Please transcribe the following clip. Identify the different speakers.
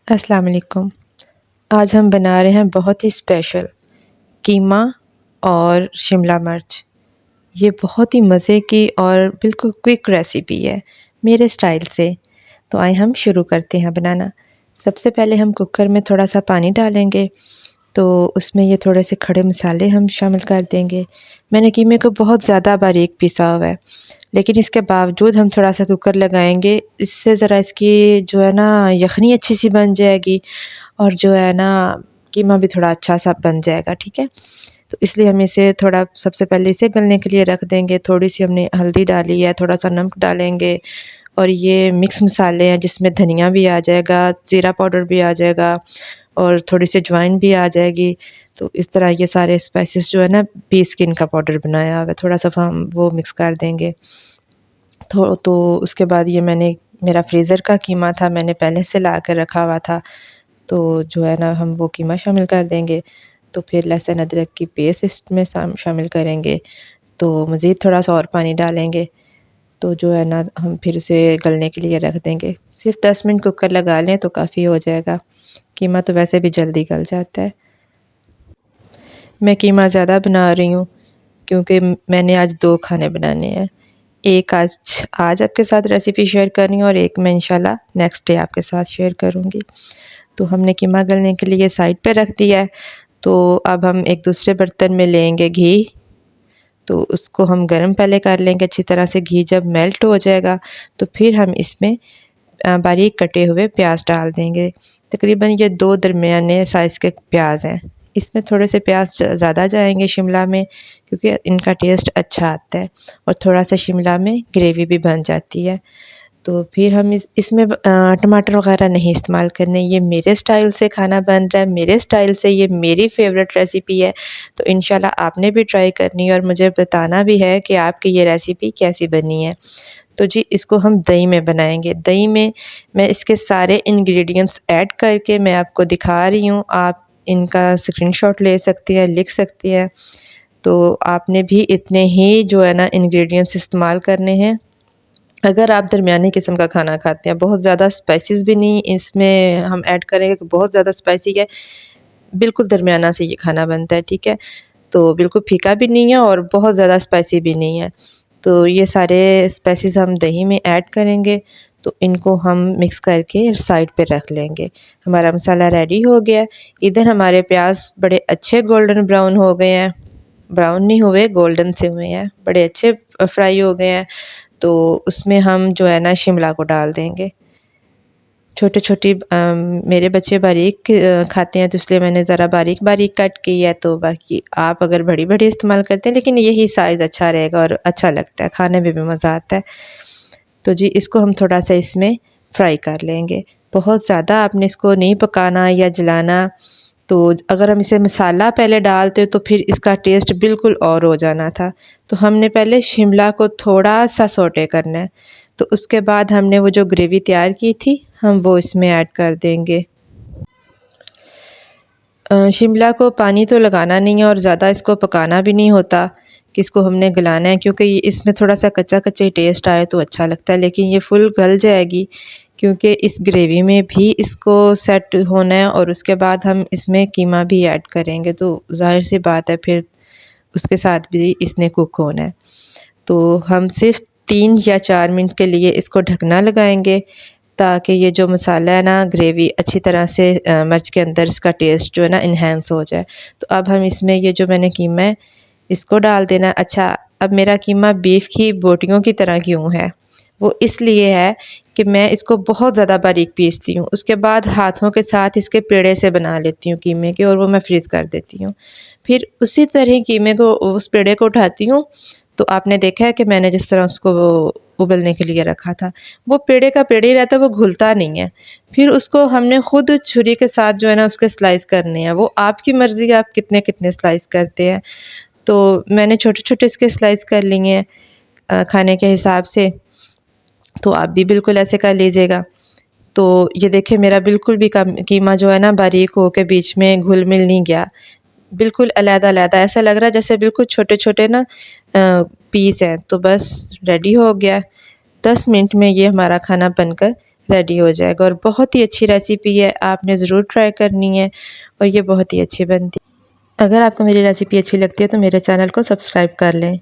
Speaker 1: अस्सलाम वालेकुम। आज हम बना रहे हैं बहुत ही स्पेशल कीमा और शिमला मिर्च। ये बहुत ही मज़े की और बिल्कुल क्विक रेसिपी है मेरे स्टाइल से। तो आइए हम शुरू करते हैं बनाना। सबसे पहले हम कुकर में थोड़ा-सा पानी डालेंगे, तो उसमें ये थोड़े से खड़े मसाले हम शामिल कर देंगे। मैंने कीमे को बहुत ज़्यादा बारीक पिसा हुआ है, लेकिन इसके बावजूद हम थोड़ा-सा कुकर लगाएँगे, इससे ज़रा इसकी जो है ना यख़नी अच्छी-सी बन जाएगी और जो है ना कीमा भी थोड़ा अच्छा-सा बन जाएगा, ठीक है? तो इसलिए हम इसे थोड़ा सबसे पहले इसे गलने के लिए रख देंगे। थोड़ी-सी हमने हल्दी डाली है, थोड़ा-सा नमक डालेंगे और ये मिक्स मसाले हैं जिसमें धनिया भी आ जाएगा, ज़ीरा पाउडर भी आ जाएगा और थोड़ी-सी अजवाइन भी आ जाएगी। तो इस तरह ये सारे स्पाइसेस जो है ना पीस के इनका पाउडर बनाया हुआ है, थोड़ा-सा हम वो मिक्स कर देंगे। तो उसके बाद ये मेरा फ्रीज़र का कीमा था, मैंने पहले से ला कर रखा हुआ था। तो जो है ना हम वो कीमा शामिल कर देंगे। तो फिर लहसुन अदरक की पेस्ट इसमें शामिल करेंगे। तो मज़ीद थोड़ा-सा और पानी डालेंगे। तो जो है ना हम फिर उसे गलने के लिए रख देंगे। सिर्फ़ 10 मिनट कुकर लगा लें तो काफ़ी हो जाएगा। कीमा तो वैसे भी जल्दी गल जाता है। मैं कीमा ज़्यादा बना रही हूँ क्योंकि मैंने आज 2 खाने बनाने हैं। एक आज आज आपके साथ रेसिपी शेयर कर रही हूँ और एक मैं इंशाल्लाह नेक्स्ट डे आपके साथ शेयर करूँगी। तो हमने कीमा गलने के लिए साइड पे रख दिया है। तो अब हम एक दूसरे बर्तन में लेंगे घी, तो उसको हम गरम पहले कर लेंगे अच्छी तरह से। घी जब मेल्ट हो जाएगा तो फिर हम इसमें बारीक कटे हुए प्याज डाल देंगे। तकरीबन ये 2 दरमियाने साइज़ के प्याज हैं। इसमें थोड़े से प्याज ज़्यादा जाएंगे शिमला में, क्योंकि इनका टेस्ट अच्छा आता है और थोड़ा-सा शिमला में ग्रेवी भी बन जाती है। तो फिर हम इसमें टमाटर वग़ैरह नहीं इस्तेमाल करने। ये मेरे स्टाइल से खाना बन रहा है, मेरे स्टाइल से ये मेरी फ़ेवरेट रेसिपी है। तो इंशाल्लाह आपने भी ट्राई करनी है और मुझे बताना भी है कि आपकी ये रेसिपी कैसी बनी है। तो जी इसको हम दही में बनाएँगे। दही में मैं इसके सारे इंग्रीडिएंट्स ऐड करके मैं आपको दिखा रही हूँ। आप इनका स्क्रीनशॉट ले सकती हैं, लिख सकती हैं। तो आपने भी इतने ही जो है ना इंग्रीडिएंट्स इस्तेमाल करने हैं। अगर आप दरमियानी किस्म का खाना खाते हैं, बहुत ज़्यादा स्पाइसेस भी नहीं इसमें हम ऐड करेंगे कि बहुत ज़्यादा स्पाइसी है, बिल्कुल दरमियाना से ये खाना बनता है, ठीक है? तो बिल्कुल फीका भी नहीं है और बहुत ज़्यादा स्पाइसी भी नहीं है। तो ये सारे स्पाइसेस हम दही में ऐड करेंगे, तो इनको हम मिक्स करके साइड पे रख लेंगे। हमारा मसाला रेडी हो गया है। इधर हमारे प्याज़ बड़े अच्छे गोल्डन ब्राउन हो गए हैं, ब्राउन नहीं हुए, गोल्डन से हुए हैं, बड़े अच्छे फ्राई हो गए हैं। तो उसमें हम जो है ना शिमला को डाल देंगे। छोटी-छोटी मेरे बच्चे बारीक खाते हैं तो इसलिए मैंने ज़रा बारीक-बारीक कट की है, तो बाकी आप अगर बड़ी-बड़ी इस्तेमाल करते हैं, लेकिन यही साइज़ अच्छा रहेगा और अच्छा लगता है, खाने में भी मज़ा आता है। तो जी इसको हम थोड़ा-सा इसमें फ्राई कर लेंगे। बहुत ज़्यादा आपने इसको नहीं पकाना या जलाना। तो अगर हम इसे मसाला पहले डालते तो फिर इसका टेस्ट बिल्कुल और हो जाना था। तो हमने पहले शिमला को थोड़ा-सा सौटे करना है। तो उसके बाद हमने वो जो ग्रेवी तैयार की थी, हम वो इसमें ऐड कर देंगे। शिमला को पानी तो लगाना नहीं है और ज़्यादा इसको पकाना भी नहीं होता कि इसको हमने गलाना है, क्योंकि इसमें थोड़ा-सा कच्चा-कच्चा ही टेस्ट आए तो अच्छा लगता है, लेकिन ये फुल गल जाएगी क्योंकि इस ग्रेवी में भी इसको सेट होना है और उसके बाद हम इसमें कीमा भी ऐड करेंगे, तो ज़ाहिर-सी बात है फिर उसके साथ भी इसने कुक होना है। तो हम सिर्फ़ 3 या 4 मिनट के लिए इसको ढकना लगाएँगे, ताकि ये जो मसाला है ना ग्रेवी अच्छी तरह से मिर्च के अंदर इसका टेस्ट जो है ना एनहांस हो जाए। तो अब हम इसमें ये जो मैंने कीमा है इसको डाल देना। अच्छा, अब मेरा कीमा बीफ की बोटियों की तरह क्यों है? वो इसलिए है कि मैं इसको बहुत ज़्यादा बारीक पीसती हूँ। उसके बाद हाथों के साथ इसके पेड़े से बना लेती हूँ कीमे के, और वो मैं फ्रीज़ कर देती हूँ। फिर उसी तरह कीमे को, उस पेड़े को उठाती हूँ, तो आपने देखा है कि मैंने जिस तरह उसको वो उबलने के लिए रखा था, वो पेड़े का पेड़े ही रहता है, वो घुलता नहीं है। फिर उसको हमने खुद छुरी के साथ जो है ना उसके स्लाइस करने हैं। वो आपकी मर्ज़ी है आप कितने-कितने स्लाइस करते हैं। तो मैंने छोटे-छोटे इसके स्लाइस कर लिए हैं खाने के हिसाब से, तो आप भी बिल्कुल ऐसे कर लीजिएगा। तो ये देखिए मेरा बिल्कुल भी कीमा जो है ना बारीक हो के बीच में घुल-मिल नहीं गया। बिल्कुल अलग-अलग ऐसा लग रहा है जैसे बिल्कुल छोटे-छोटे ना पीस हैं। तो बस रेडी हो गया। 10 मिनट में ये हमारा खाना बनकर रेडी हो जाएगा और बहुत ही अच्छी रेसिपी है, आपने ज़रूर ट्राई करनी है और ये बहुत ही अच्छी बनती है। अगर आपको मेरी रेसिपी अच्छी लगती है तो मेरे चैनल को सब्सक्राइब कर लें।